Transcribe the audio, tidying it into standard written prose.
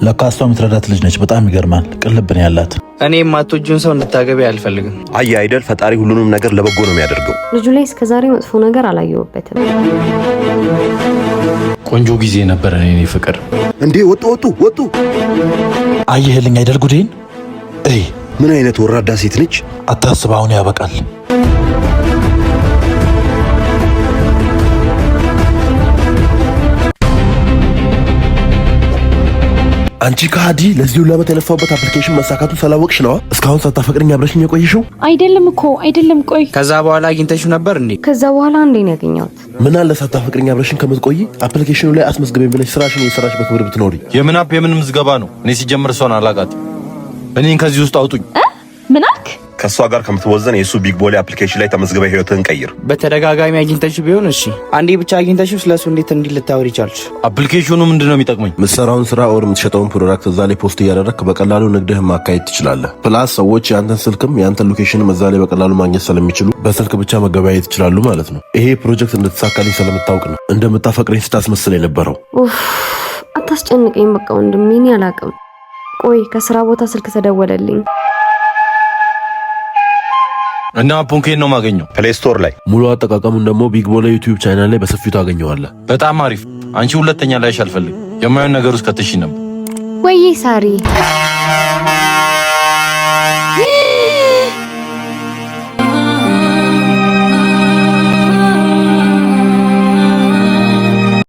ለካስቷ የምትረዳት ልጅ ነች። በጣም ይገርማል። ቅልብን ያላት። እኔ የማትወጂውን ሰው እንድታገቢ አልፈልግም። አይ አይደል፣ ፈጣሪ ሁሉንም ነገር ለበጎ ነው የሚያደርገው። ልጁ ላይ እስከዛሬ መጥፎ ነገር አላየሁበትም። ቆንጆ ጊዜ ነበር እኔ ፍቅር። እንዴ ወጡ አየህልኝ አይደል ጉዴን? ምን አይነት ወራዳ ሴት ነች? አታስብ፣ አሁን ያበቃል። አንቺ ከሃዲ፣ ለዚህ ሁሉ ዓመት የለፋውበት አፕሊኬሽን መሳካቱን ሳላወቅሽ ነው እስካሁን ሳታፈቅረኝ አብረሽኝ የቆየሽው? አይደለም ቆይ። ከዛ በኋላ አግኝተሽው ነበር እንዴ? ከዛ በኋላ እንዴ ነው ያገኘሁት? ምን አለ ሳታፈቅረኝ አብረሽኝ ከምትቆይ አፕሊኬሽኑ ላይ አስመዝግበኝ ብለሽ ስራሽን እየሰራሽ በክብር ብትኖሪ። የምን አፕ የምን ምዝገባ ነው? እኔ ሲጀምር እሷን አላውቃትም። እኔን ከዚህ ውስጥ አውጡኝ። ምን አልክ? ከሷ ጋር ከምትወዘን የሱ ቢግ ቦሌ አፕሊኬሽን ላይ ተመዝግበ ህይወትን ቀይር። በተደጋጋሚ አግኝተሽው ቢሆን እሺ፣ አንዴ ብቻ አግኝተሽው ስለሱ እንዴት እንዲህ ልታወሪ ቻልሽ? አፕሊኬሽኑ ምንድነው የሚጠቅመኝ? ምትሰራውን ስራ ኦር የምትሸጠውን ፕሮዳክት እዛ ላይ ፖስት እያደረግክ በቀላሉ ንግድህን ማካሄድ ትችላለህ። ፕላስ ሰዎች ያንተን ስልክም ያንተን ሎኬሽንም እዛ ላይ በቀላሉ ማግኘት ስለሚችሉ በስልክ ብቻ መገበያየት ይችላሉ ማለት ነው። ይሄ ፕሮጀክት እንድትሳካልኝ ስለምታውቅ ነው እንደምታፈቅረኝ ስታስመስል የነበረው። አታስጨንቀኝ በቃ ወንድሜ፣ እኔ አላውቅም። ቆይ ከስራ ቦታ ስልክ ተደወለልኝ እና አፑን ከየት ነው የማገኘው? ፕሌይ ስቶር ላይ። ሙሉ አጠቃቀሙን ደግሞ ቢግ ቦሌ ዩቲዩብ ቻናል ላይ በሰፊው ታገኘዋለህ። በጣም አሪፍ። አንቺ ሁለተኛ ላይሽ አልፈልግም። የማየውን ነገር ውስጥ ከተሽ ነበር። ወይ ሳሪ